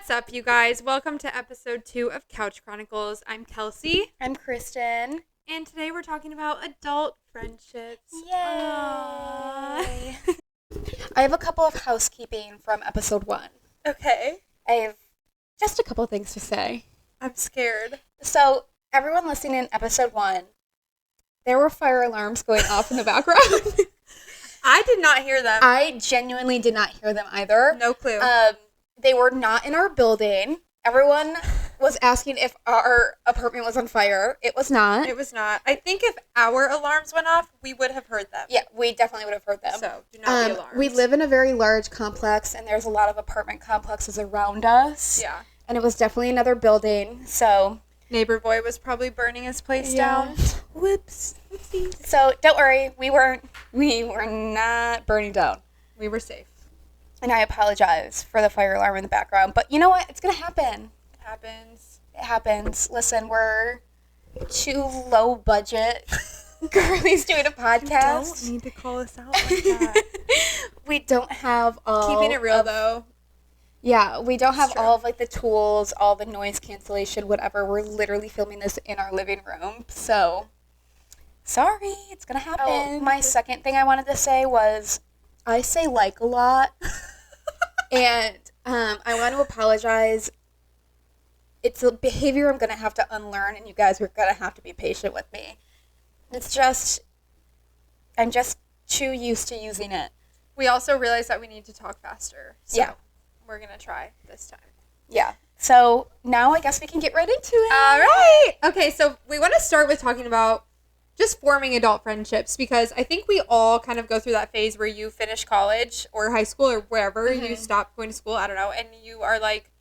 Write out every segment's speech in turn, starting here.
What's up, you guys? Welcome to episode 2 of Kouch Chronicles. I'm Kelsey. I'm Kristen. And today we're talking about adult friendships. Yay! I have a couple of housekeeping from episode 1. Okay. I have just a couple of things to say. I'm scared. So, everyone listening in episode 1, there were fire alarms going off in the background. I did not hear them. I genuinely did not hear them either. No clue. They were not in our building. Everyone was asking if our apartment was on fire. It was not. It was not. I think if our alarms went off, we would have heard them. Yeah, we definitely would have heard them. So, do not be alarmed. We live in a very large complex, and there's a lot of apartment complexes around us. Yeah. And it was definitely another building, so... Neighbor boy was probably burning his place down. Whoops. Whoopsies. So, don't worry. We were not burning down. We were safe. And I apologize for the fire alarm in the background. But you know what? It's going to happen. It happens. It happens. Listen, we're two low-budget girlies doing a podcast. You don't need to call us out like that. We don't have all... Keeping it real, though. Yeah, we don't have all of, like, the tools, all the noise cancellation, whatever. We're literally filming this in our living room. So, sorry. It's going to happen. Oh. My second thing I wanted to say was, I say like a lot. And I want to apologize. It's a behavior I'm going to have to unlearn, and you guys are going to have to be patient with me. It's just, I'm just too used to using it. We also realized that we need to talk faster. So Yeah. We're going to try this time. Yeah. So now I guess we can get right into it. All right. Okay, so we want to start with talking about just forming adult friendships, because I think we all kind of go through that phase where you finish college or high school or wherever, you stop going to school, I don't know, and you are like,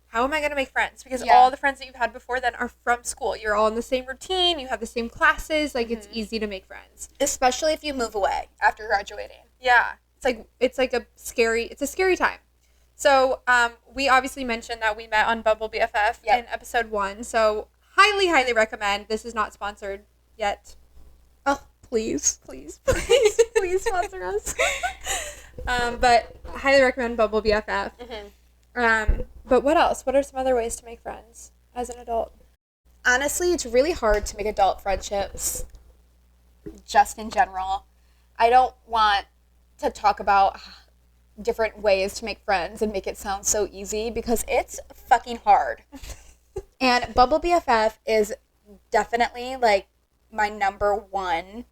how am I going to make friends? Because all the friends that you've had before then are from school. You're all in the same routine. You have the same classes. Like, it's easy to make friends. Especially if you move away after graduating. Yeah. It's a scary time. So, we obviously mentioned that we met on Bumble BFF in episode 1. So, highly, highly recommend. This is not sponsored yet. Oh, please. Please sponsor us. But highly recommend Bumble BFF. But what else? What are some other ways to make friends as an adult? Honestly, it's really hard to make adult friendships, just in general. I don't want to talk about different ways to make friends and make it sound so easy, because it's fucking hard. And Bumble BFF is definitely, like, my number one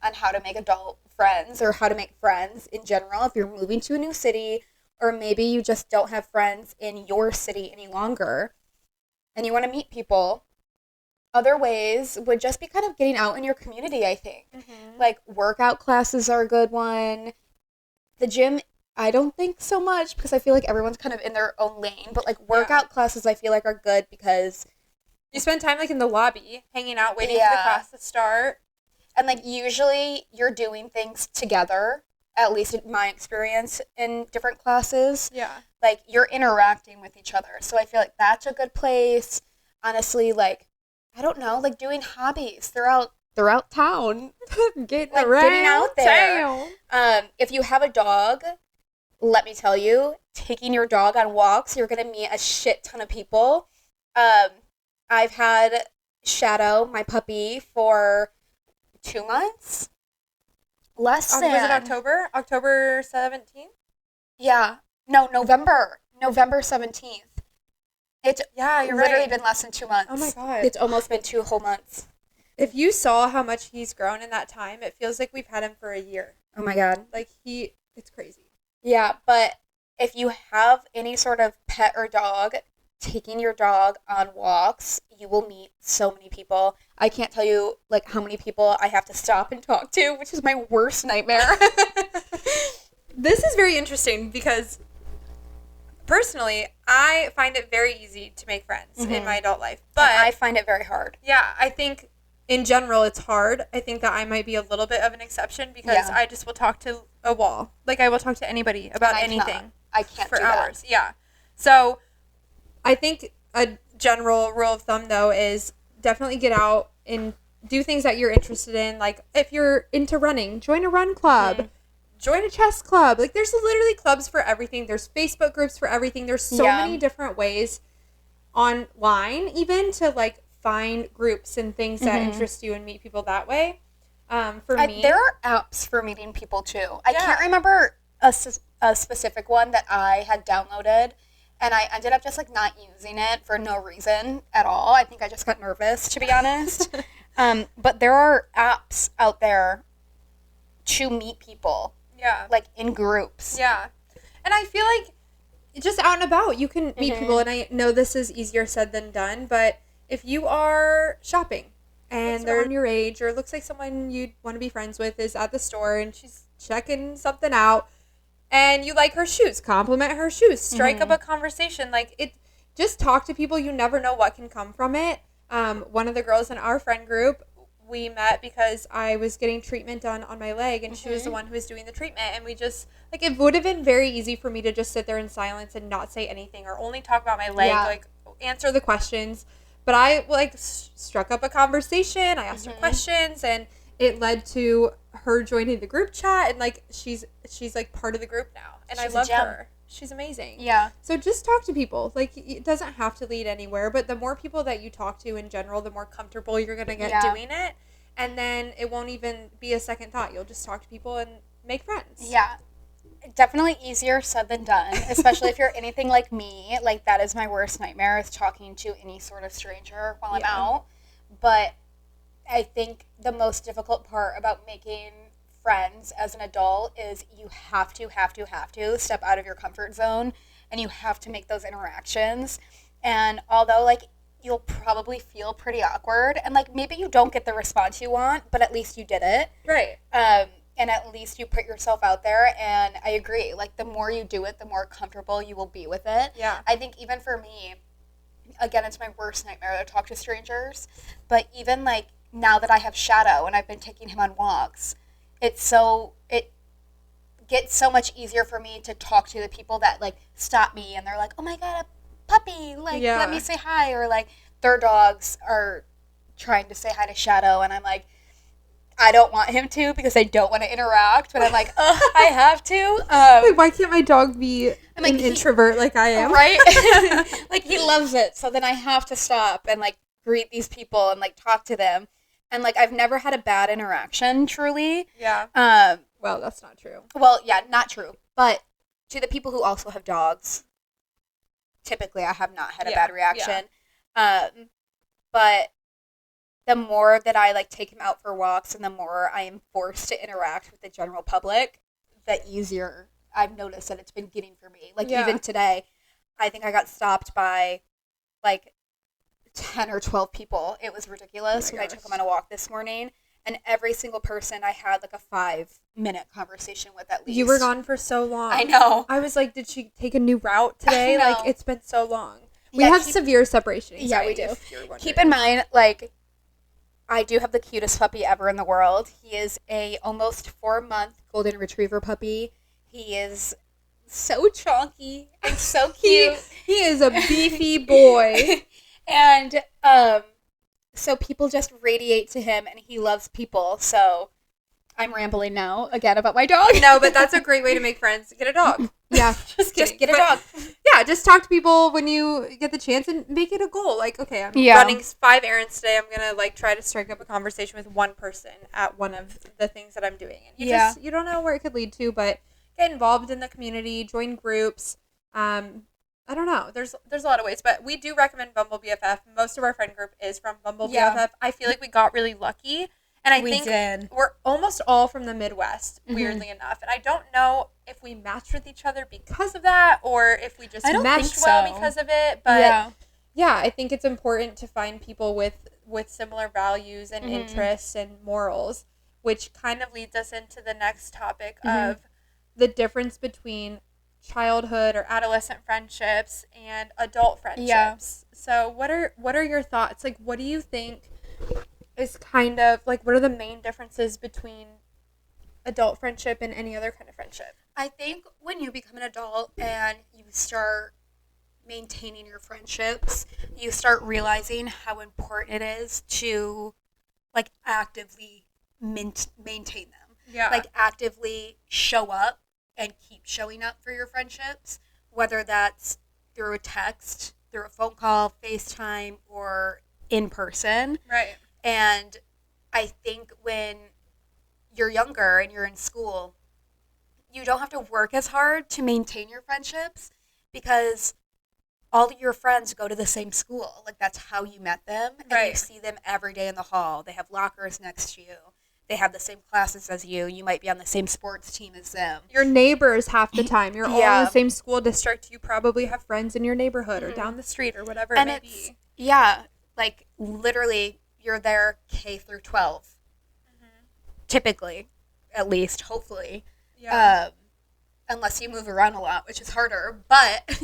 on how to make adult friends, or how to make friends in general if you're moving to a new city, or maybe you just don't have friends in your city any longer and you want to meet people. Other ways would just be kind of getting out in your community, I think. Like, workout classes are a good one. The gym, I don't think so much, because I feel like everyone's kind of in their own lane, but like workout classes I feel like are good because you spend time like in the lobby, hanging out, waiting for the class to start. And like usually you're doing things together, at least in my experience in different classes. Yeah. Like, you're interacting with each other. So I feel like that's a good place. Honestly, like, I don't know, like doing hobbies throughout town. Getting out there. If you have a dog, let me tell you, taking your dog on walks, you're going to meet a shit ton of people. I've had Shadow, my puppy, for 2 months. Was it October? October 17th? Yeah. No, November 17th. It's you're literally right. been less than 2 months. Oh my God. It's almost been 2 whole months. If you saw how much he's grown in that time, it feels like we've had him for a year. Oh my God. Like, it's crazy. Yeah, but if you have any sort of pet or dog, taking your dog on walks, you will meet so many people. I can't tell you, like, how many people I have to stop and talk to, which is my worst nightmare. This is very interesting because, personally, I find it very easy to make friends in my adult life. But and I find it very hard. Yeah, I think in general it's hard. I think that I might be a little bit of an exception because I just will talk to a wall. Like, I will talk to anybody about anything. I can't for do hours. That. Yeah. So I think a general rule of thumb, though, is definitely get out and do things that you're interested in. Like, if you're into running, join a run club. join a chess club. Like, there's literally clubs for everything. There's Facebook groups for everything. There's so many different ways online even to, like, find groups and things that interest you and meet people that way. For me, there are apps for meeting people too. I can't remember a specific one that I had downloaded, and I ended up just like not using it for no reason at all. I think I just got nervous, to be honest. But there are apps out there to meet people. Yeah. Like in groups. Yeah. And I feel like just out and about, you can meet people, and I know this is easier said than done, but if you are shopping and they're your age, or it looks like someone you'd want to be friends with is at the store and she's checking something out and you like her shoes, compliment her shoes, strike up a conversation. Like, it, just talk to people. You never know what can come from it. One of the girls in our friend group, we met because I was getting treatment done on my leg and she was the one who was doing the treatment, and we just, like, it would have been very easy for me to just sit there in silence and not say anything or only talk about my leg, like answer the questions. But I, like, struck up a conversation. I asked her questions, and it led to her joining the group chat. And, like, she's like, part of the group now. And I love her. She's amazing. Yeah. So just talk to people. Like, it doesn't have to lead anywhere. But the more people that you talk to in general, the more comfortable you're going to get doing it. And then it won't even be a second thought. You'll just talk to people and make friends. Yeah. Definitely easier said than done, especially if you're anything like me. Like, that is my worst nightmare, is talking to any sort of stranger while I'm out. But I think the most difficult part about making friends as an adult is you have to step out of your comfort zone, and you have to make those interactions. And although, like, you'll probably feel pretty awkward, and, like, maybe you don't get the response you want, but at least you did it. Right. And at least you put yourself out there, and I agree. Like, the more you do it, the more comfortable you will be with it. Yeah. I think even for me, again, it's my worst nightmare to talk to strangers, but even, like, now that I have Shadow and I've been taking him on walks, it gets so much easier for me to talk to the people that, like, stop me and they're like, oh my God, a puppy, like, let me say hi, or, like, their dogs are trying to say hi to Shadow, and I'm like, I don't want him to because I don't want to interact, but I'm like, I have to. Like, why can't my dog be an introvert like I am? Right? Like, he loves it, so then I have to stop and, like, greet these people and, like, talk to them. And, like, I've never had a bad interaction, truly. Yeah. Well, that's not true. Well, yeah, not true. But to the people who also have dogs, typically I have not had a bad reaction. Yeah. But the more that I, like, take him out for walks and the more I am forced to interact with the general public, the easier I've noticed that it's been getting for me. Like, even today, I think I got stopped by, like, 10 or 12 people. It was ridiculous when I took him on a walk this morning. And every single person I had, like, a 5-minute conversation with at least. You were gone for so long. I know. I was like, did she take a new route today? Like, it's been so long. We have severe separation anxiety. Yeah, we do. Keep in mind, like, I do have the cutest puppy ever in the world. He is a almost 4-month golden retriever puppy. He is so chonky and so cute. He is a beefy boy. And so people just radiate to him, and he loves people. So I'm rambling now again about my dog. No, but that's a great way to make friends. Get a dog. Yeah, just get a dog. Yeah, just talk to people when you get the chance and make it a goal. Like, okay, I'm running 5 errands today. I'm going to, like, try to strike up a conversation with one person at one of the things that I'm doing. And you don't know where it could lead to, but get involved in the community, join groups. I don't know. There's a lot of ways, but we do recommend Bumble BFF. Most of our friend group is from Bumble BFF. I feel like we got really lucky. And I think we're almost all from the Midwest, weirdly enough. And I don't know if we matched with each other because of that or if we just meshed well because of it. But yeah, I think it's important to find people with similar values and interests and morals, which kind of leads us into the next topic of the difference between childhood or adolescent friendships and adult friendships. Yeah. So what are your thoughts? Like, what do you think is kind of, like, what are the main differences between adult friendship and any other kind of friendship? I think when you become an adult and you start maintaining your friendships, you start realizing how important it is to, like, actively maintain them. Yeah. Like, actively show up and keep showing up for your friendships, whether that's through a text, through a phone call, FaceTime, or in person. Right. And I think when you're younger and you're in school, you don't have to work as hard to maintain your friendships because all of your friends go to the same school. Like, that's how you met them. And Right. you see them every day in the hall. They have lockers next to you. They have the same classes as you. You might be on the same sports team as them. Your neighbors half the time. You're all in Yeah. the same school district. You probably have friends in your neighborhood or down the street or whatever And it may it's, be. yeah, like, literally, you're there K through 12. Typically, at least, hopefully. Yeah. Unless you move around a lot, which is harder. But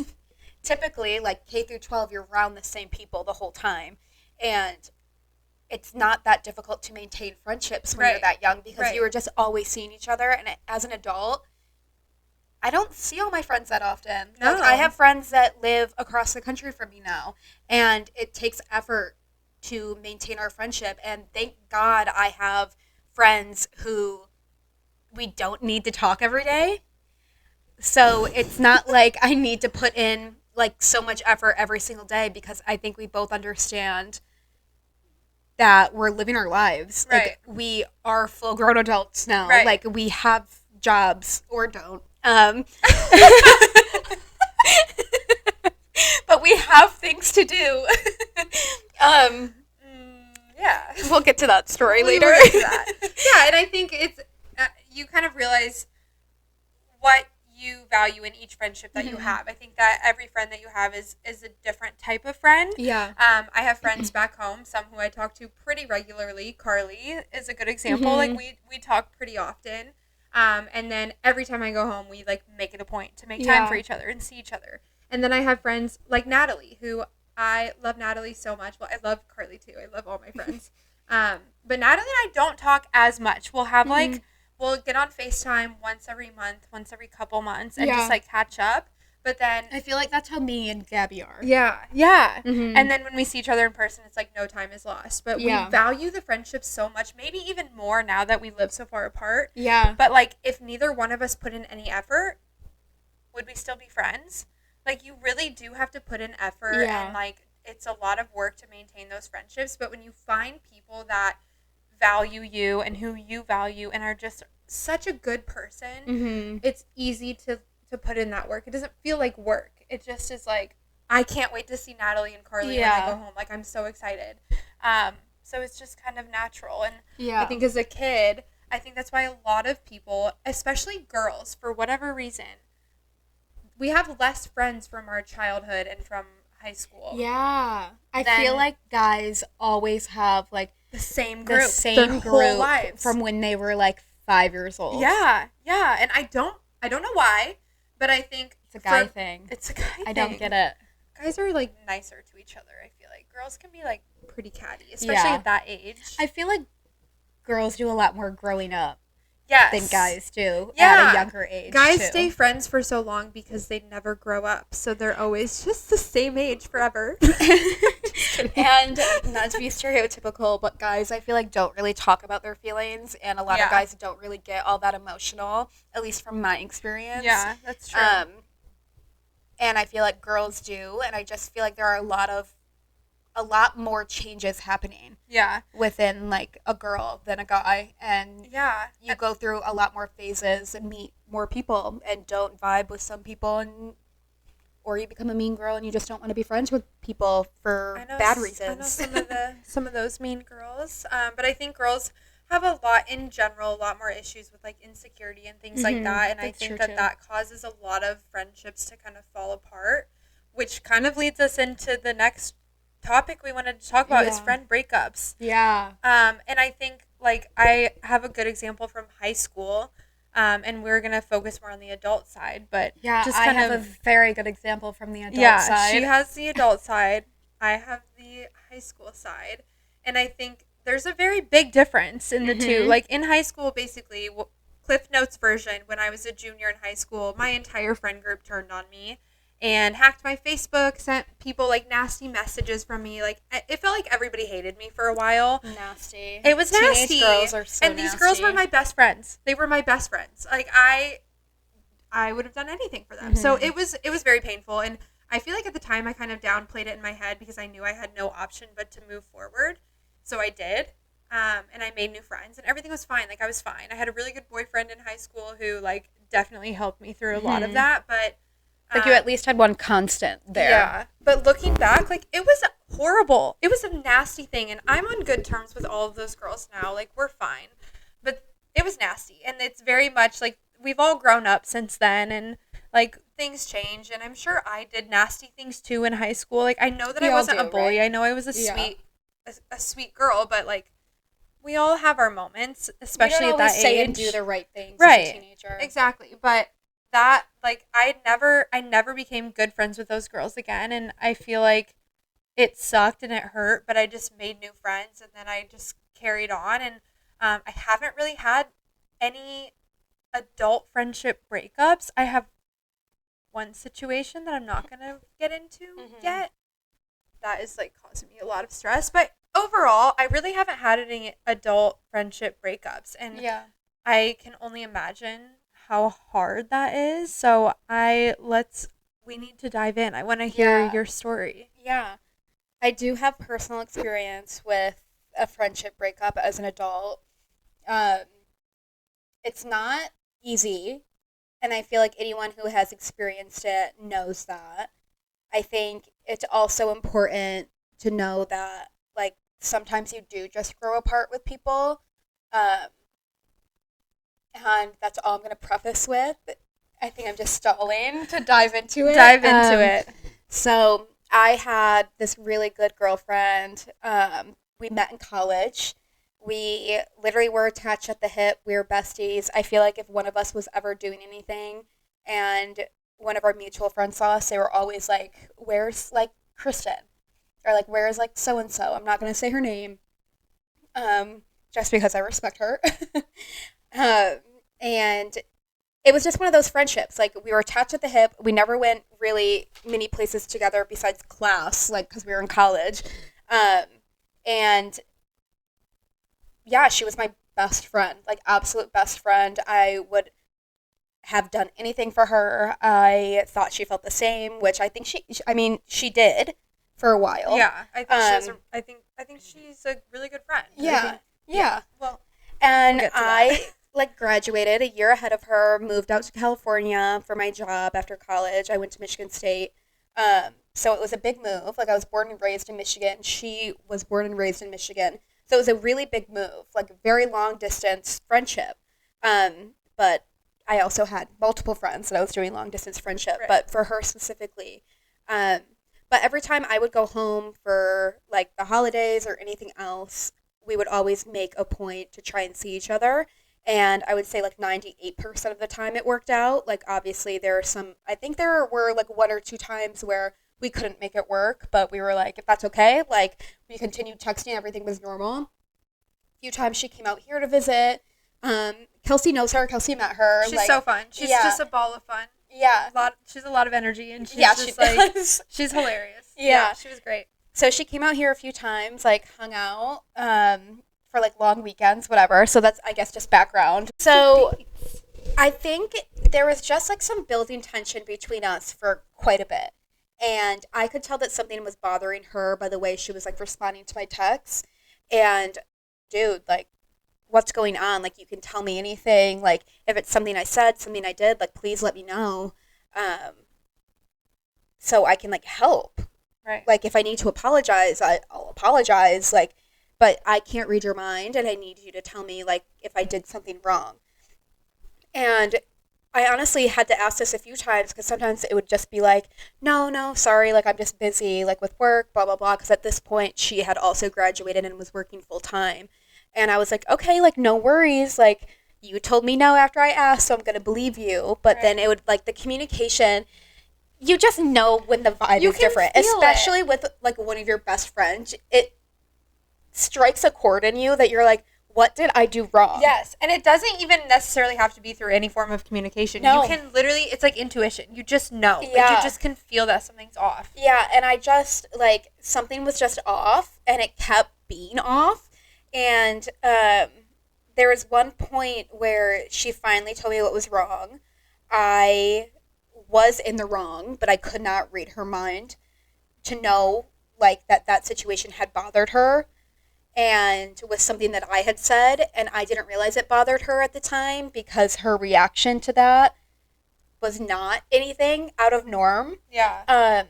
typically, like, K through 12, you're around the same people the whole time. And it's not that difficult to maintain friendships when you're Right. that young because Right. you were just always seeing each other. And as an adult, I don't see all my friends that often. No. Like, I have friends that live across the country from me now. And it takes effort to maintain our friendship. And thank God I have friends who we don't need to talk every day. So it's not like I need to put in, like, so much effort every single day because I think we both understand that we're living our lives. Right. Like, we are full-grown adults now. Right. Like, we have jobs or don't. But we have things to do. Yeah. We'll get to that story We later. will get to that. Yeah, and I think it's you kind of realize what you value in each friendship that you have. I think that every friend that you have is a different type of friend. Yeah. I have friends back home, some who I talk to pretty regularly. Carly is a good example. Like, we talk pretty often. And then every time I go home, we, like, make it a point to make time for each other and see each other. And then I have friends like Natalie, who I love Natalie so much. Well, I love Carly too. I love all my friends. But Natalie and I don't talk as much. We'll have like, we'll get on FaceTime once every month, once every couple months, and just like catch up. But then I feel like that's how me and Gabby are. yeah. And then when we see each other in person, it's like no time is lost. But we value the friendship so much, maybe even more now that we live so far apart. Yeah. But like, if neither one of us put in any effort, would we still be friends? Like, you really do have to put in effort, and like, it's a lot of work to maintain those friendships. But when you find people that value you and who you value and are just such a good person, it's easy to put in that work. It doesn't feel like work. It just is like, I can't wait to see Natalie and Carly when I go home. Like, I'm so excited. So it's just kind of natural. And I think as a kid, I think that's why a lot of people, especially girls, for whatever reason, we have less friends from our childhood and from high school. Yeah. I feel like guys always have, like, the same group. Their whole group lives. from when they were, like, 5 years old. Yeah. And I don't know why, but I think It's a guy thing. It's a guy thing. I don't get it. Guys are, like, nicer to each other, I feel like. Girls can be, like, pretty catty, especially at that age. I feel like girls do a lot more growing up than guys do at a younger age. Guys too. stay friends for so long because they never grow up, so they're always just the same age forever. And not to be stereotypical, but guys, I feel like don't really talk about their feelings, and a lot of guys don't really get all that emotional, at least from my experience. Yeah, that's true. And I feel like girls do, and I just feel like there are a lot more changes happening. Yeah. Within, like, a girl than a guy, and you go through a lot more phases and meet more people and don't vibe with some people, or you become a mean girl and you just don't want to be friends with people for bad reasons. I know some of those mean girls, but I think girls have a lot more issues with, like, insecurity and things like that, and I think that causes a lot of friendships to kind of fall apart, which kind of leads us into the next topic we wanted to talk about is friend breakups. Yeah. And I think, like, I have a good example from high school, and we're going to focus more on the adult side, but just I have a very good example from the adult side. Yeah, she has the adult side. I have the high school side. And I think there's a very big difference in the two. Like, in high school, basically, Cliff Notes version, when I was a junior in high school, my entire friend group turned on me. and hacked my Facebook, sent people like nasty messages from me. Like it felt like everybody hated me for a while. Nasty. It was nasty. Teenage girls are so and these girls were my best friends. They were my best friends. Like I would have done anything for them. So it was very painful, and I feel like at the time I kind of downplayed it in my head because I knew I had no option but to move forward. So I did. And I made new friends, and everything was fine. Like, I was fine. I had a really good boyfriend in high school who, like, definitely helped me through a lot of that, but... like, you at least had one constant there. Yeah. But looking back, like, it was horrible. It was a nasty thing, and I'm on good terms with all of those girls now. Like, we're fine. But it was nasty, and it's very much, like, we've all grown up since then, and, like, things change, and I'm sure I did nasty things, too, in high school. Like, I know that I wasn't a bully. Right? I know I was a sweet girl, but, like, we all have our moments, especially at that age. Say and do the right things right. as a teenager. Exactly. But that, like, I never became good friends with those girls again, and I feel like it sucked and it hurt, but I just made new friends, and then I just carried on, and I haven't really had any adult friendship breakups. I have one situation that I'm not going to get into yet. That is, like, causing me a lot of stress, but overall, I really haven't had any adult friendship breakups, and I can only imagine how hard that is. So we need to dive in. I want to hear your story. Yeah, I do have personal experience with a friendship breakup as an adult. It's not easy, and I feel like anyone who has experienced it knows that. I think it's also important to know that, like, sometimes you do just grow apart with people. And that's all I'm going to preface with. I think I'm just stalling to dive into it. So I had this really good girlfriend. We met in college. We literally were attached at the hip. We were besties. I feel like if one of us was ever doing anything and one of our mutual friends saw us, they were always like, where's, like, Kristen? Or, like, where's, like, so-and-so? I'm not going to say her name, just because I respect her. And it was just one of those friendships. Like, we were attached at the hip. We never went really many places together besides class, like, because we were in college. And, yeah, she was my best friend, like, absolute best friend. I would have done anything for her. I thought she felt the same, which I think she did for a while. Yeah, I think she's a really good friend. Yeah. Well, and I like graduated a year ahead of her, moved out to California for my job after college. I went to Michigan State. So it was a big move. Like, I was born and raised in Michigan. She was born and raised in Michigan. So it was a really big move, like a very long distance friendship. But I also had multiple friends that I was doing long distance friendship, right. But for her specifically. But every time I would go home for, like, the holidays or anything else, we would always make a point to try and see each other. And I would say, like, 98% of the time it worked out. Like, obviously I think there were, like, one or two times where we couldn't make it work, but we were like, if that's okay, like, we continued texting, everything was normal. A few times she came out here to visit. Kelsey knows her. Kelsey met her. She's so fun. She's just a ball of fun. Yeah. She's a lot of energy, and she's hilarious. Yeah. She was great. So she came out here a few times, like, hung out for, like, long weekends, whatever. So that's, I guess, just background. So I think there was just, like, some building tension between us for quite a bit. And I could tell that something was bothering her by the way she was, like, responding to my texts. And, dude, like, what's going on? Like, you can tell me anything. Like, if it's something I said, something I did, like, please let me know. So I can, like, help. Right. Like, if I need to apologize, I'll apologize. Like, but I can't read your mind, and I need you to tell me, like, if I did something wrong. And I honestly had to ask this a few times, because sometimes it would just be like, no, sorry, like, I'm just busy, like, with work, blah, blah, blah. Because at this point, she had also graduated and was working full time. And I was like, okay, like, no worries. Like, you told me no after I asked, so I'm going to believe you. But then it would, like, the communication, you just know when the vibe is different. Especially with, like, one of your best friends. It strikes a chord in you that you're like, what did I do wrong? Yes, and it doesn't even necessarily have to be through any form of communication. No. You can literally, it's like intuition. You just know. Yeah. Like, you just can feel that something's off. Yeah, and I just, like, something was just off, and it kept being off. And there was one point where she finally told me what was wrong. I was in the wrong, but I could not read her mind to know, like, that situation had bothered her. And was something that I had said, and I didn't realize it bothered her at the time because her reaction to that was not anything out of norm. Yeah.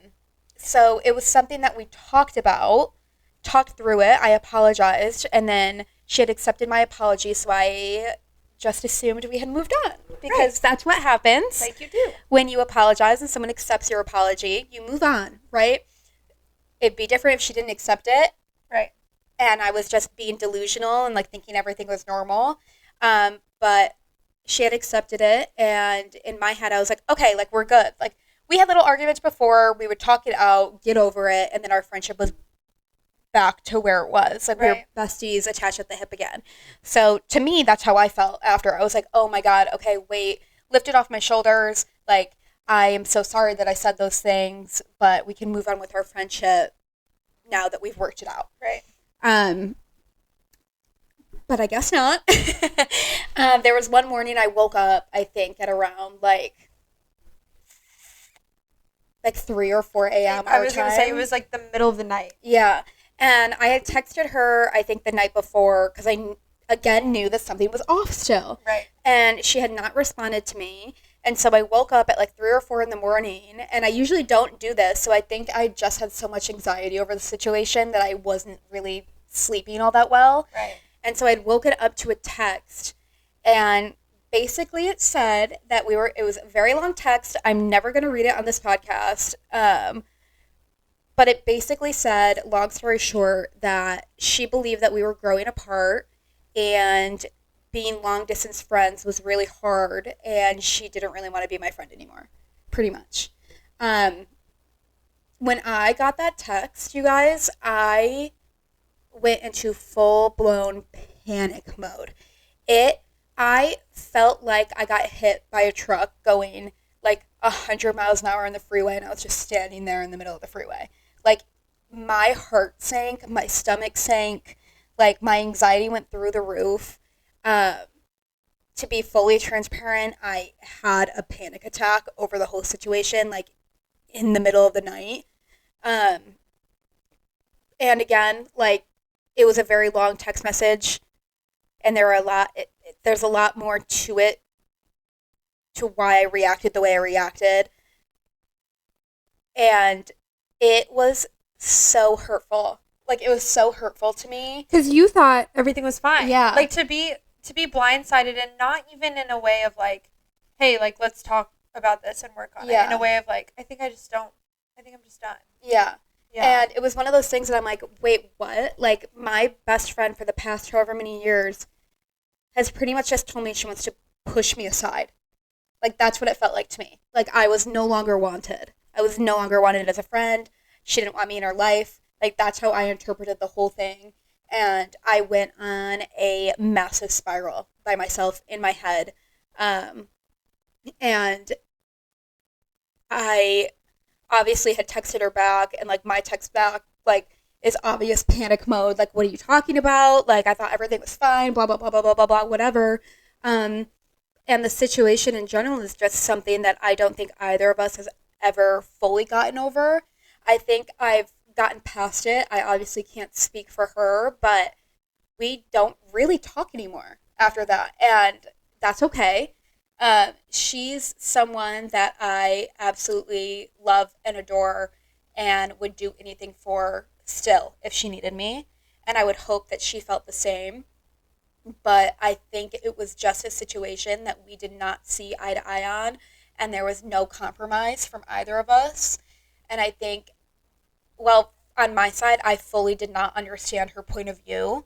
So it was something that we talked through it. I apologized, and then she had accepted my apology, so I just assumed we had moved on because that's what happens. Like you do. When you apologize and someone accepts your apology, you move on, right? It'd be different if she didn't accept it. Right. And I was just being delusional and, like, thinking everything was normal. But she had accepted it, and in my head, I was like, okay, like, we're good. Like, we had little arguments before. We would talk it out, get over it, and then our friendship was back to where it was. Like, we were besties attached at the hip again. So, to me, that's how I felt after. I was like, oh, my God, okay, wait, lift it off my shoulders. Like, I am so sorry that I said those things, but we can move on with our friendship now that we've worked it out. Right. But I guess not. There was one morning I woke up, I think, at around like 3 or 4 a.m. I was going to say it was like the middle of the night. Yeah. And I had texted her, I think, the night before because I, again, knew that something was off still. Right. And she had not responded to me. And so I woke up at like 3 or 4 in the morning, and I usually don't do this, so I think I just had so much anxiety over the situation that I wasn't really sleeping all that well. Right. And so I'd woken up to a text, and basically it said that it was a very long text. I'm never going to read it on this podcast. But it basically said, long story short, that she believed that we were growing apart, and being long-distance friends was really hard, and she didn't really want to be my friend anymore, pretty much. When I got that text, you guys, I went into full-blown panic mode. I felt like I got hit by a truck going like 100 miles an hour on the freeway, and I was just standing there in the middle of the freeway. Like, my heart sank, my stomach sank, like, my anxiety went through the roof. To be fully transparent, I had a panic attack over the whole situation, like, in the middle of the night. And again, like, it was a very long text message, and there's a lot more to it, to why I reacted the way I reacted. And it was so hurtful. Like, it was so hurtful to me. Because you thought everything was fine. Yeah. Like, to be blindsided, and not even in a way of like, hey, like, let's talk about this and work on it. In a way of like, I think I'm just done. Yeah. Yeah. And it was one of those things that I'm like, wait, what? Like, my best friend for the past however many years has pretty much just told me she wants to push me aside. Like, that's what it felt like to me. Like, I was no longer wanted. I was no longer wanted as a friend. She didn't want me in her life. Like, that's how I interpreted the whole thing. And I went on a massive spiral by myself in my head. And I obviously had texted her back, and, like, my text back, like, is obvious panic mode. Like, what are you talking about? Like, I thought everything was fine, blah, blah, blah, blah, blah, blah, blah, whatever. And the situation in general is just something that I don't think either of us has ever fully gotten over. I think I've gotten past it. I obviously can't speak for her, but we don't really talk anymore after that, and that's okay. She's someone that I absolutely love and adore and would do anything for still if she needed me, and I would hope that she felt the same. But I think it was just a situation that we did not see eye to eye on, and there was no compromise from either of us. And I think, well, on my side, I fully did not understand her point of view.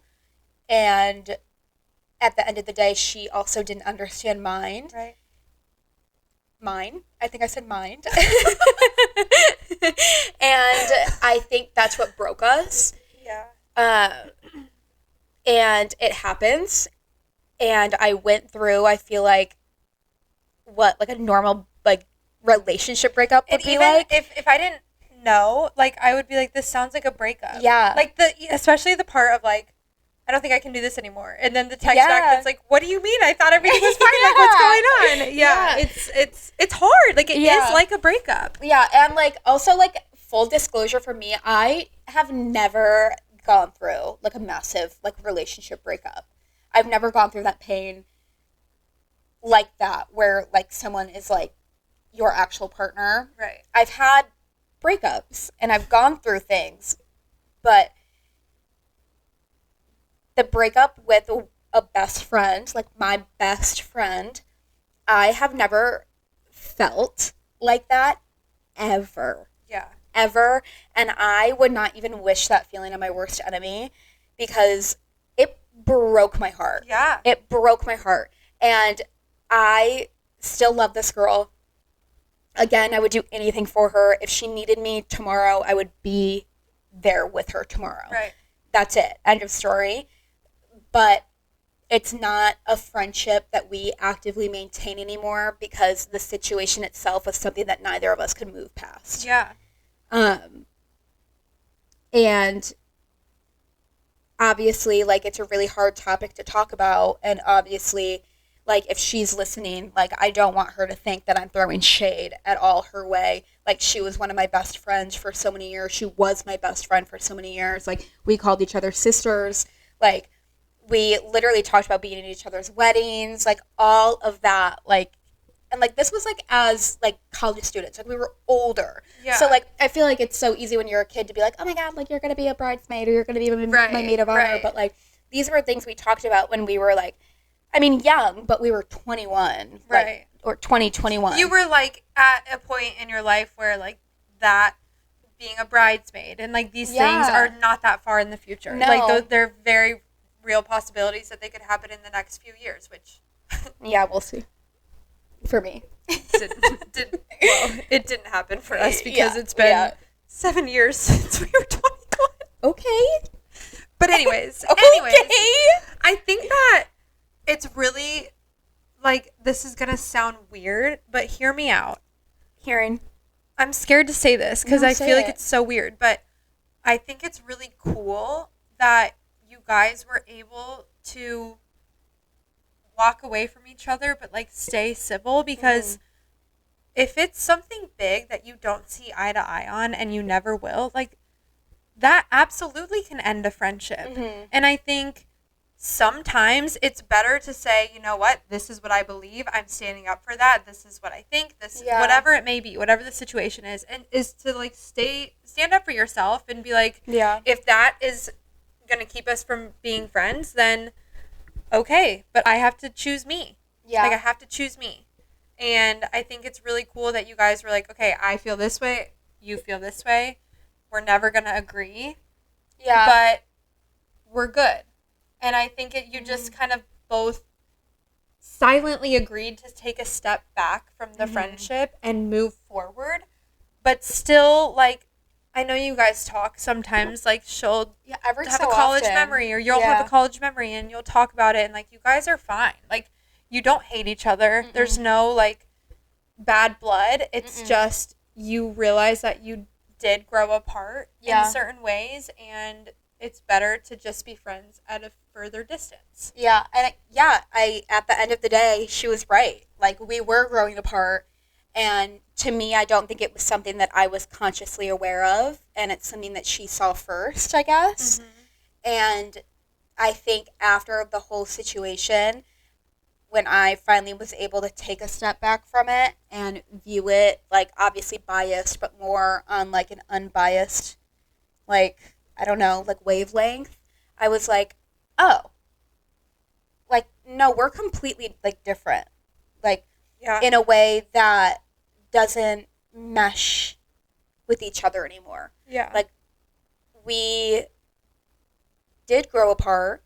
And at the end of the day, she also didn't understand mine. Right. Mine? I think I said mind. And I think that's what broke us. Yeah. And it happens. And I went through, I feel like, what, like a normal, like, relationship breakup would be like. If I didn't know, like, I would be like, this sounds like a breakup. Yeah. Like, especially the part of, like, I don't think I can do this anymore. And then the text back that's like, what do you mean? I thought everything was fine. Like, what's going on? Yeah. It's hard. Like, it is like a breakup. Yeah. And, like, also, like, full disclosure for me, I have never gone through, like, a massive, like, relationship breakup. I've never gone through that pain like that, where, like, someone is, like, your actual partner. Right. I've had breakups, and I've gone through things, but the breakup with a best friend, like, my best friend, I have never felt like that ever. Yeah. Ever. And I would not even wish that feeling on my worst enemy, because it broke my heart. Yeah. It broke my heart. And I still love this girl. Again, I would do anything for her. If she needed me tomorrow, I would be there with her tomorrow. Right. That's it. End of story. But it's not a friendship that we actively maintain anymore, because the situation itself was something that neither of us could move past. Yeah. And obviously, like, it's a really hard topic to talk about, and obviously, like, if she's listening, like, I don't want her to think that I'm throwing shade at all her way. Like, she was one of my best friends for so many years. She was my best friend for so many years. Like, we called each other sisters. Like, we literally talked about being at each other's weddings, like, all of that, like, and, like, this was, like, as, like, college students. Like, we were older. Yeah. So, like, I feel like it's so easy when you're a kid to be like, oh, my God, like, you're going to be a bridesmaid, or you're going to be my maid of honor. Right. But, like, these were things we talked about when we were, like, I mean, young, but we were 21. Right. Like, or 21. You were, like, at a point in your life where, like, that being a bridesmaid and, like, these things are not that far in the future. No. Like, they're very real possibilities that they could happen in the next few years, which... Yeah, we'll see. For me. It didn't happen for us, because it's been 7 years since we were 21. Okay. But anyways, I think that it's really, like, this is going to sound weird, but hear me out. I'm scared to say this, because I feel like it's so weird, but I think it's really cool that you guys were able to walk away from each other, but, like, stay civil, because if it's something big that you don't see eye to eye on, and you never will, like, that absolutely can end a friendship. And I think sometimes it's better to say, you know what, this is what I believe, I'm standing up for that, this is what I think, whatever it may be, whatever the situation is, and is to, like, stand up for yourself and be like, if that is going to keep us from being friends, then okay, but I have to choose me. Yeah. Like, I have to choose me. And I think it's really cool that you guys were like, okay, I feel this way, you feel this way. We're never going to agree. Yeah. But we're good. And I think you just kind of both silently agreed to take a step back from the friendship and move forward. But still, like, I know you guys talk sometimes, like, she'll have a college memory, or you'll have a college memory, and you'll talk about it, and, like, you guys are fine. Like, you don't hate each other. There's no, like, bad blood. It's just you realize that you did grow apart in certain ways, and it's better to just be friends at a further distance. Yeah, and I at the end of the day, she was right. Like, we were growing apart. And to me, I don't think it was something that I was consciously aware of. And it's something that she saw first, I guess. And I think after the whole situation, when I finally was able to take a step back from it and view it, like, obviously biased, but more on, like, an unbiased, like, I don't know, like, wavelength, I was like, oh, like, no, we're completely, like, different. Like, in a way that doesn't mesh with each other anymore. Yeah. Like, we did grow apart,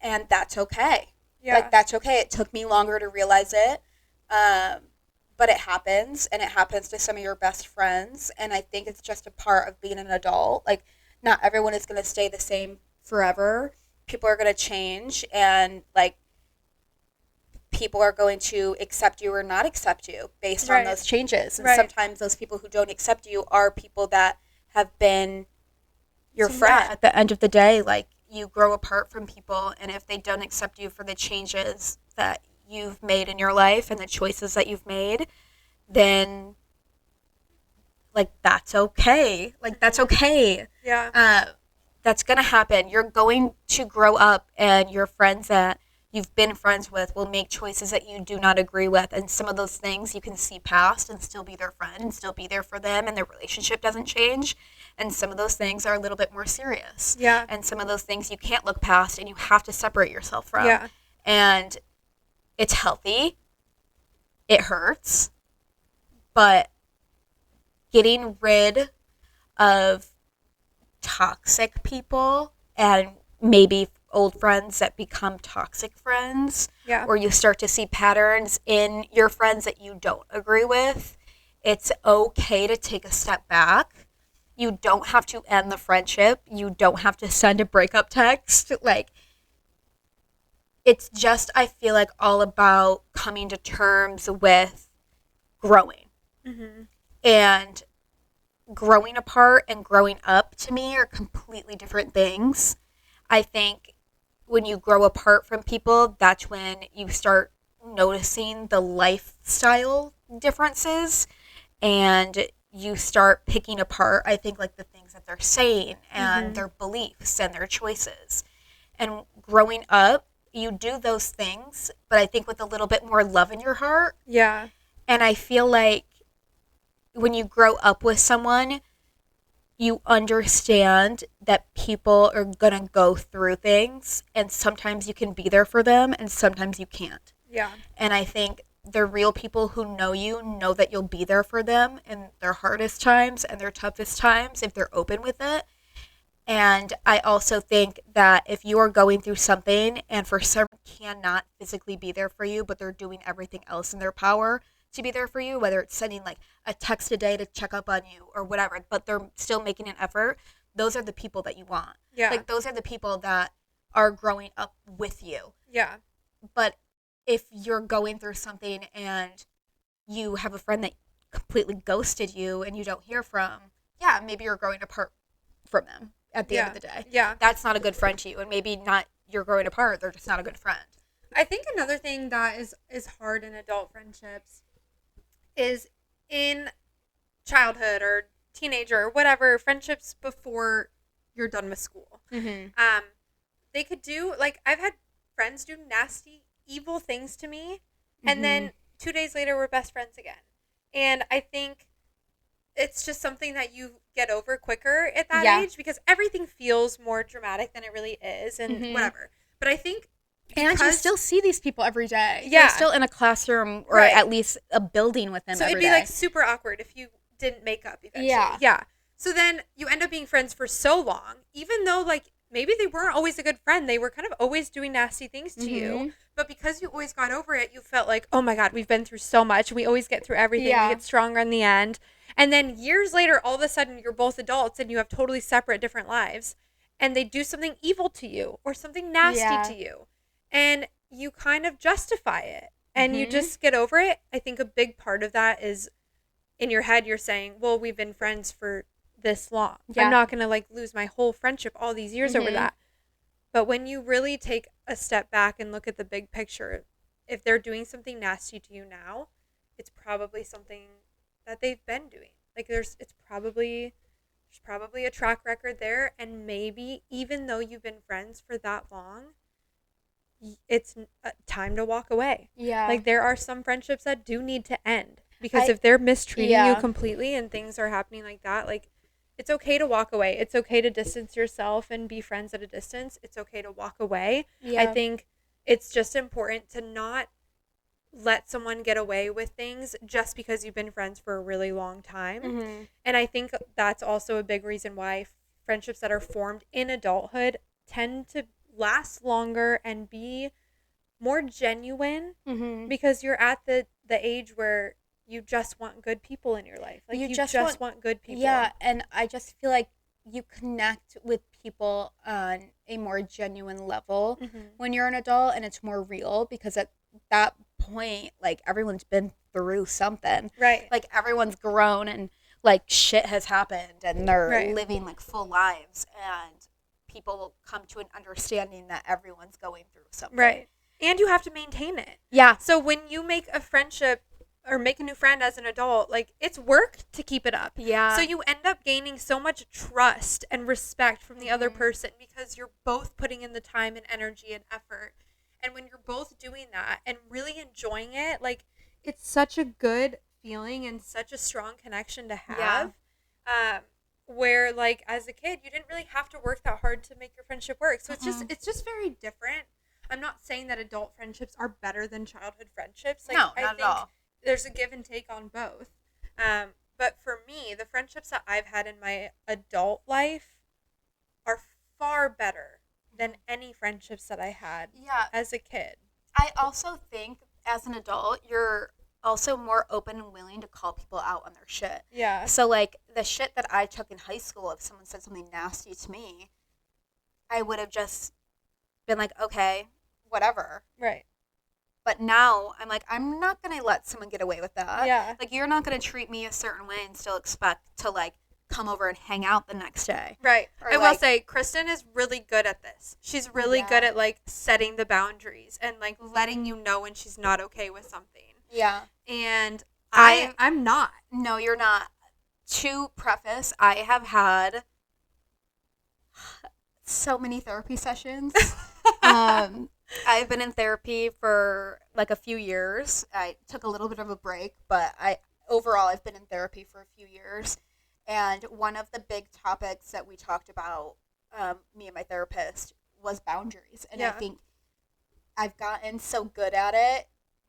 and that's okay. Yeah. Like, that's okay. It took me longer to realize it, but it happens, and it happens to some of your best friends, and I think it's just a part of being an adult. Like, not everyone is going to stay the same forever, people are going to change, and like people are going to accept you or not accept you based on those changes. And sometimes those people who don't accept you are people that have been your friend. At the end of the day, like, you grow apart from people, and if they don't accept you for the changes that you've made in your life and the choices that you've made, then like that's okay. Like that's okay. Yeah. That's gonna happen. You're going to grow up, and your friends that you've been friends with will make choices that you do not agree with, and some of those things you can see past and still be their friend and still be there for them, and their relationship doesn't change. And some of those things are a little bit more serious. Yeah. And some of those things you can't look past, and you have to separate yourself from. Yeah. And it's healthy. It hurts. But getting rid of toxic people, and maybe old friends that become toxic friends, or you start to see patterns in your friends that you don't agree with, it's okay to take a step back. You don't have to end the friendship. You don't have to send a breakup text. Like, it's just, I feel like, all about coming to terms with growing. Mm-hmm. And growing apart and growing up, to me, are completely different things. I think when you grow apart from people, that's when you start noticing the lifestyle differences, and you start picking apart, I think, like the things that they're saying and their beliefs and their choices. And growing up, you do those things, but I think with a little bit more love in your heart. Yeah. And I feel like when you grow up with someone, you understand that people are going to go through things, and sometimes you can be there for them and sometimes you can't. Yeah. And I think the real people who know you know that you'll be there for them in their hardest times and their toughest times if they're open with it. And I also think that if you are going through something and for someone cannot physically be there for you, but they're doing everything else in their power to be there for you, whether it's sending like a text a day to check up on you or whatever, but they're still making an effort, those are the people that you want. Yeah. Like, those are the people that are growing up with you. Yeah. But if you're going through something and you have a friend that completely ghosted you and you don't hear from, yeah, maybe you're growing apart from them at the end of the day. Yeah. That's not a good friend to you. And maybe not you're growing apart, they're just not a good friend. I think another thing that is hard in adult friendships is in childhood or teenager or whatever, friendships before you're done with school. Mm-hmm. They could do, like, I've had friends do nasty, evil things to me, and then 2 days later we're best friends again. And I think it's just something that you get over quicker at that age, because everything feels more dramatic than it really is, and whatever. But I think and you still see these people every day. Yeah. You're still in a classroom or at least a building with them so every it'd be day. like super awkward if you didn't make up eventually. Yeah. So then you end up being friends for so long, even though like maybe they weren't always a good friend. They were kind of always doing nasty things to you. But because you always got over it, you felt like, oh my God, we've been through so much. We always get through everything. We get stronger in the end. And then years later, all of a sudden, you're both adults and you have totally separate, different lives. And they do something evil to you or something nasty to you. And you kind of justify it. And you just get over it. I think a big part of that is in your head, you're saying, well, we've been friends for this long. I'm not going to like lose my whole friendship all these years over that. But when you really take a step back and look at the big picture, if they're doing something nasty to you now, it's probably something that they've been doing. Like there's probably a track record there, and maybe even though you've been friends for that long, it's time to walk away. Yeah. Like there are some friendships that do need to end, because if they're mistreating you completely and things are happening like that, like it's okay to walk away. It's okay to distance yourself and be friends at a distance. It's okay to walk away. Yeah. I think it's just important to not let someone get away with things just because you've been friends for a really long time. And I think that's also a big reason why friendships that are formed in adulthood tend to last longer and be more genuine, because you're at the age where you just want good people in your life. Like you just want good people. Yeah, and I just feel like you connect with people on a more genuine level when you're an adult, and it's more real because at that point, like, everyone's been through something. Right. Like, everyone's grown and, like, shit has happened and they're Right. living, like, full lives, and people will come to an understanding that everyone's going through something. Right. And you have to maintain it. Yeah. So when you make a friendship or make a new friend as an adult, like, it's work to keep it up. Yeah. So you end up gaining so much trust and respect from the other person because you're both putting in the time and energy and effort. And when you're both doing that and really enjoying it, like, it's such a good feeling and such a strong connection to have. Where, like, as a kid, you didn't really have to work that hard to make your friendship work. So it's just very different. I'm not saying that adult friendships are better than childhood friendships. Like, No, I not think at all. there's a give and take on both. But for me, the friendships that I've had in my adult life are far better than any friendships that I had as a kid. I also think as an adult, you're also more open and willing to call people out on their shit. Yeah. So, like, the shit that I took in high school, if someone said something nasty to me, I would have just been like, okay, whatever. Right. But now I'm like, I'm not going to let someone get away with that. Yeah. Like, you're not going to treat me a certain way and still expect to, like, come over and hang out the next day. Right. Or, I will like, say Kristen is really good at this. She's really good at, like, setting the boundaries and, like, letting you know when she's not okay with something. Yeah. And I'm not. No, you're not. To preface, I have had so many therapy sessions. I've been in therapy for like a few years. I took a little bit of a break, but overall I've been in therapy for a few years. And one of the big topics that we talked about, me and my therapist, was boundaries. And I think I've gotten so good at it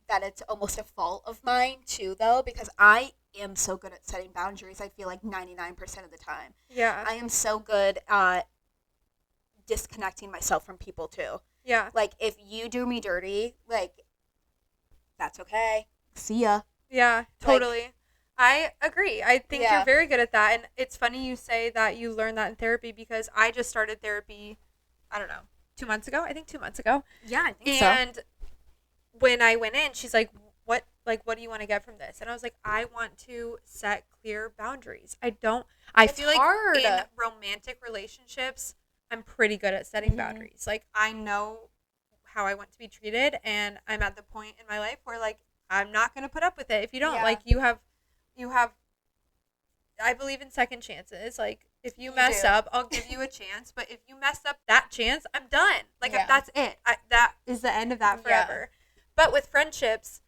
that it's almost a fault of mine too, though, because I am so good at setting boundaries. I feel like 99% of the time. Yeah. I am so good at disconnecting myself from people too. Yeah. Like, if you do me dirty, like, that's okay. See ya. Yeah, totally. I agree. I think Yeah. you're very good at that. And it's funny you say that you learned that in therapy because I just started therapy, I don't know, 2 months ago? I think 2 months ago. Yeah, I think so. And when I went in, she's like, what do you want to get from this? And I was like, I want to set clear boundaries. I feel hard. like in romantic relationships, I'm pretty good at setting boundaries. Like, I know how I want to be treated, and I'm at the point in my life where, like, I'm not going to put up with it. If you don't, like, you have, I believe in second chances. Like, if you mess up, I'll give you a chance. But if you mess up that chance, I'm done. Like, that's it. That is the end of that forever. Yeah. But with friendships,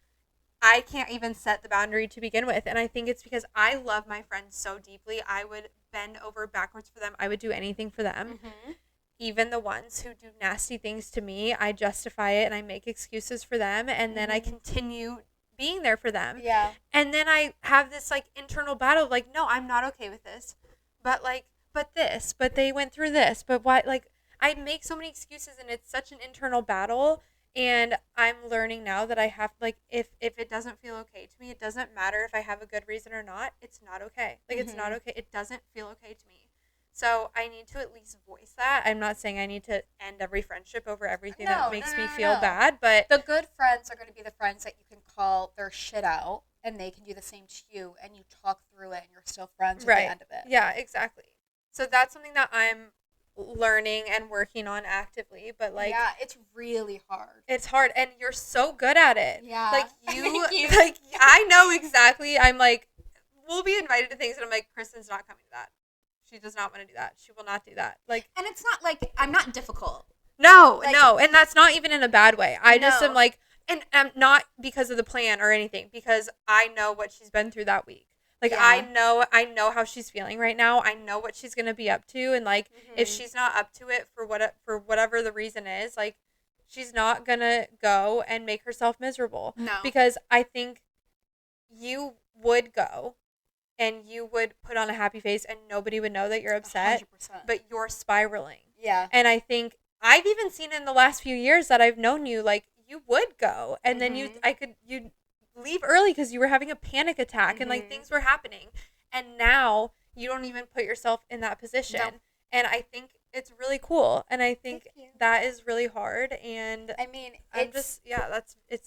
I can't even set the boundary to begin with. And I think it's because I love my friends so deeply. I would bend over backwards for them. I would do anything for them. Mm-hmm. Even the ones who do nasty things to me, I justify it and I make excuses for them. And then I continue being there for them. Yeah. And then I have this, like, internal battle of, like, no, I'm not okay with this. But they went through this. But why? Like, I make so many excuses and it's such an internal battle. And I'm learning now that I have, like, if it doesn't feel okay to me, it doesn't matter if I have a good reason or not. It's not okay. Like, it's not okay. It doesn't feel okay to me. So I need to at least voice that. I'm not saying I need to end every friendship over everything that makes me feel bad. But the good friends are going to be the friends that you can call their shit out, and they can do the same to you, and you talk through it, and you're still friends at the end of it. Yeah, exactly. So that's something that I'm learning and working on actively, but, like, yeah, it's really hard. It's hard, and you're so good at it. Yeah. Like, you. Like, I know exactly. I'm like, we'll be invited to things and I'm like, Kristen's not coming to that. She does not want to do that. She will not do that. Like, and it's not like I'm not difficult. No, and that's not even in a bad way. I just am like, and not because of the plan or anything, because I know what she's been through that week. Like, I know how she's feeling right now. I know what she's going to be up to. And, like, if she's not up to it for whatever the reason is, like, she's not going to go and make herself miserable. No. Because I think you would go and you would put on a happy face and nobody would know that you're upset. 100%. But you're spiraling. Yeah. And I think I've even seen in the last few years that I've known you, like, you would go. And then you'd leave early because you were having a panic attack and, like, things were happening. And now you don't even put yourself in that position. No. And I think it's really cool. And I think that is really hard. And I mean, it's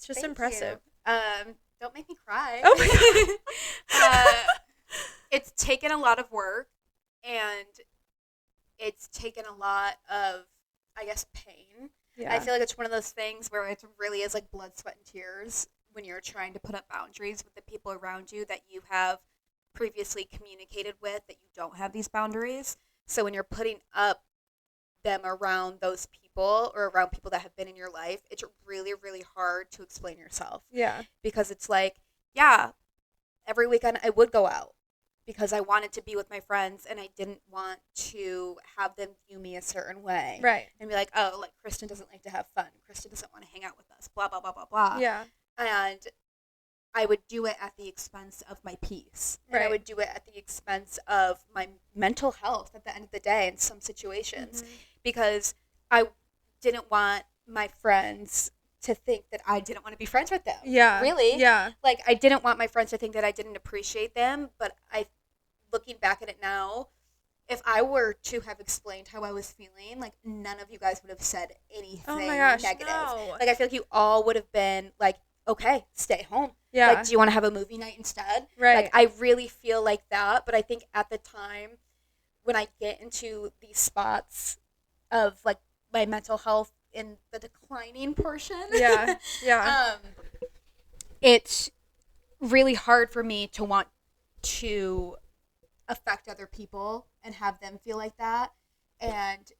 just impressive. Don't make me cry. Oh my God. It's taken a lot of work, and it's taken a lot of, I guess, pain. Yeah. I feel like it's one of those things where it really is like blood, sweat, and tears when you're trying to put up boundaries with the people around you that you have previously communicated with that you don't have these boundaries. So when you're putting up them around those people or around people that have been in your life, it's really, really hard to explain yourself. Yeah. Because it's like, yeah, every weekend I would go out because I wanted to be with my friends and I didn't want to have them view me a certain way. Right. And be like, oh, like Kristen doesn't like to have fun. Kristen doesn't want to hang out with us. Blah, blah, blah, blah, blah. Yeah. And I would do it at the expense of my peace. And I would do it at the expense of my mental health at the end of the day in some situations. Mm-hmm. Because I didn't want my friends to think that I didn't want to be friends with them. Yeah. Really? Yeah. Like, I didn't want my friends to think that I didn't appreciate them. But looking back at it now, if I were to have explained how I was feeling, like, none of you guys would have said anything negative. No. Like, I feel like you all would have been like, okay, stay home. Yeah. Like, do you want to have a movie night instead? Right. Like, I really feel like that. But I think at the time, when I get into these spots of, like, my mental health in the declining portion. Yeah. Yeah. It's really hard for me to want to affect other people and have them feel like that. And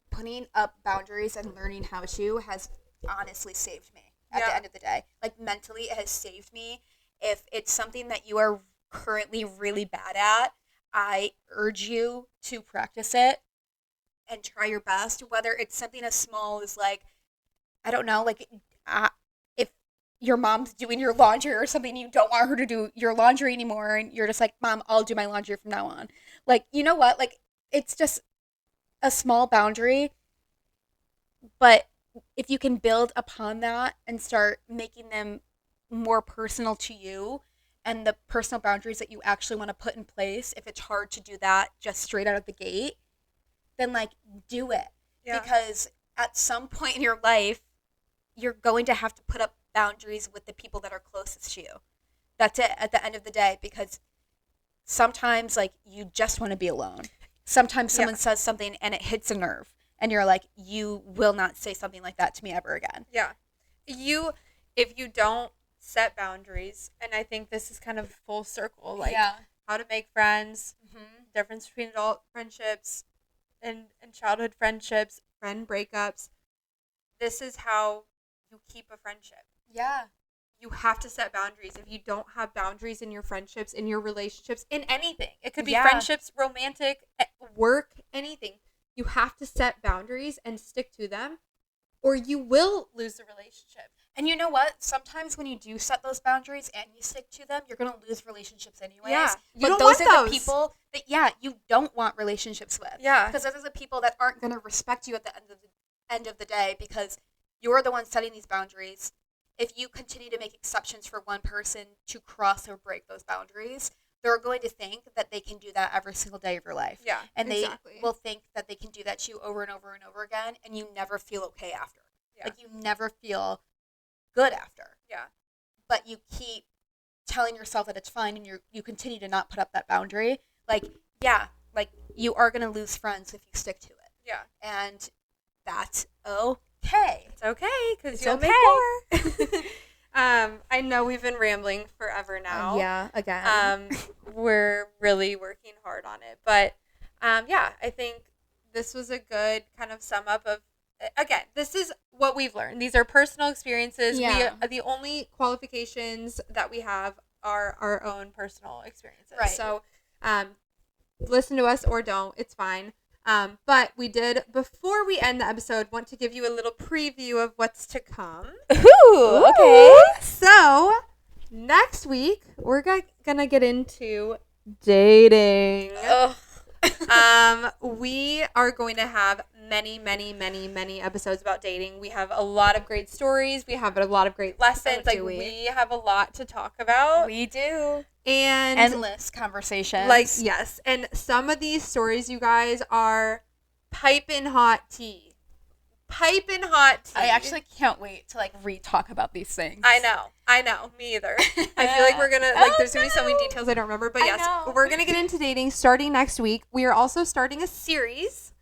putting up boundaries and learning how to has honestly saved me at the end of the day. Like, mentally, it has saved me. If it's something that you are currently really bad at, I urge you to practice it and try your best, whether it's something as small as, like, I don't know, like, if your mom's doing your laundry or something, you don't want her to do your laundry anymore, and you're just like, Mom, I'll do my laundry from now on. Like, you know what? Like, it's just a small boundary, but if you can build upon that and start making them more personal to you and the personal boundaries that you actually want to put in place, if it's hard to do that just straight out of the gate, then, like, do it. Yeah. Because at some point in your life, you're going to have to put up boundaries with the people that are closest to you. That's it at the end of the day, because sometimes, like, you just want to be alone. Sometimes someone says something and it hits a nerve, and you're like, you will not say something like that to me ever again. Yeah. If you don't set boundaries, and I think this is kind of full circle, like how to make friends, difference between adult friendships and childhood friendships, friend breakups. This is how you keep a friendship. Yeah. You have to set boundaries. If you don't have boundaries in your friendships, in your relationships, in anything, it could be friendships, romantic, work, anything. You have to set boundaries and stick to them, or you will lose the relationship. And you know what? Sometimes when you do set those boundaries and you stick to them, you're going to lose relationships anyways. Yeah. But those are the people that, you don't want relationships with. Yeah. Because those are the people that aren't going to respect you at the end of the day, because you're the one setting these boundaries. If you continue to make exceptions for one person to cross or break those boundaries, they're going to think that they can do that every single day of your life. Yeah, and they will think that they can do that to you over and over and over again, and you never feel okay after. Yeah. Like, you never feel good after. Yeah. But you keep telling yourself that it's fine, and you continue to not put up that boundary. Like, you are going to lose friends if you stick to it. Yeah. And that's okay. It's okay, because you'll make more. I know we've been rambling forever now. Again. We're really working hard on it. But, I think this was a good kind of sum up of, again, this is what we've learned. These are personal experiences. Yeah. The only qualifications that we have are our own personal experiences. Right. So, listen to us or don't. It's fine. But we did, before we end the episode, want to give you a little preview of what's to come. Ooh, okay. So, next week, we're going to get into dating. Ugh. We are going to have many episodes about dating. We have a lot of great stories. We have a lot of great lessons. We have a lot to talk about. We do. And endless conversations. Yes. And some of these stories, you guys, are piping hot tea. Piping hot tea. I actually can't wait to re-talk about these things. I know. Me either. I feel like we're gonna there's gonna be so many details I don't remember. But yes, we're gonna get into dating starting next week. We are also starting a series.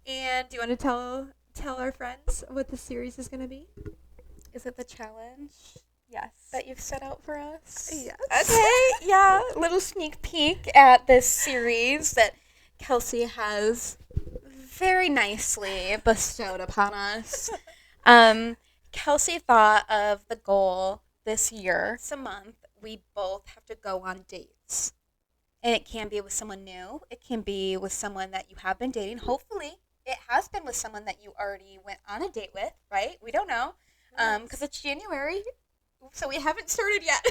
And do you want to tell our friends what the series is gonna be? Is it the challenge? Yes. That you've set out for us? Yes. Okay. Yeah. Little sneak peek at this series that Kelsey has very nicely bestowed upon us. Kelsey thought of the goal this year. It's a month. We both have to go on dates. And it can be with someone new. It can be with someone that you have been dating. Hopefully, it has been with someone that you already went on a date with, right? We don't know. Because it's January, so we haven't started yet.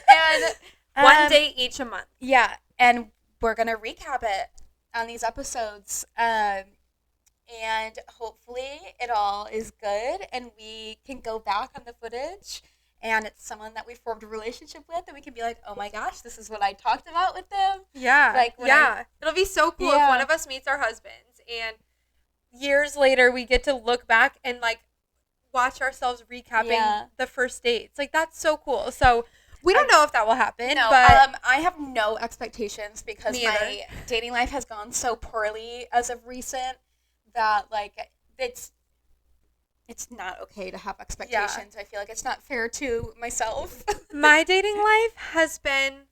And one date each a month. Yeah, and we're going to recap it on these episodes. And hopefully it all is good and we can go back on the footage and it's someone that we formed a relationship with and we can be like, oh my gosh, this is what I talked about with them. Yeah. It'll be so cool if one of us meets our husbands and years later we get to look back and watch ourselves recapping the first dates. That's so cool. So we don't know if that will happen. No, but I have no expectations because my dating life has gone so poorly as of recent that it's not okay to have expectations. Yeah. I feel like it's not fair to myself. My dating life has been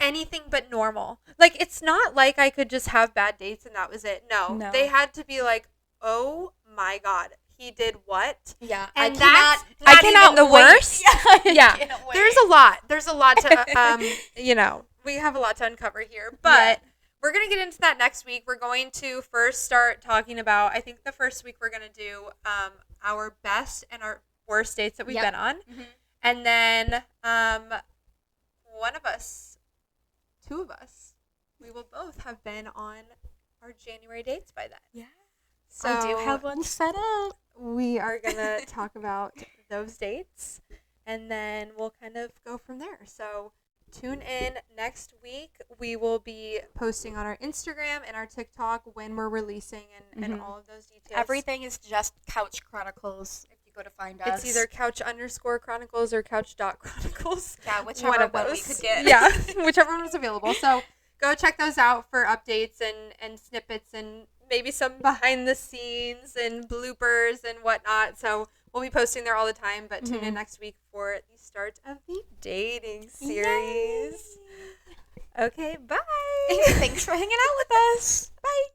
anything but normal. It's not like I could just have bad dates and that was it. No. They had to be oh my God, he did what? Yeah. And I cannot the worst. Yeah. There's a lot to, we have a lot to uncover here, but we're going to get into that next week. We're going to first start talking about, I think the first week we're going to do our best and our worst dates that we've been on. Mm-hmm. And then two of us, we will both have been on our January dates by then. Yeah. So I do have one set up. We are going to talk about those dates and then we'll kind of go from there. So tune in next week. We will be posting on our Instagram and our TikTok when we're releasing and all of those details. Everything is just Kouch Chronicles if you go to find us. It's either Kouch_Chronicles or Kouch.Chronicles. Yeah, whichever one we could get. Yeah, whichever one was available. So go check those out for updates and snippets and maybe some behind the scenes and bloopers and whatnot. So we'll be posting there all the time, but tune in next week for the start of the dating series. Yay. Okay, bye. Thanks for hanging out with us. Bye.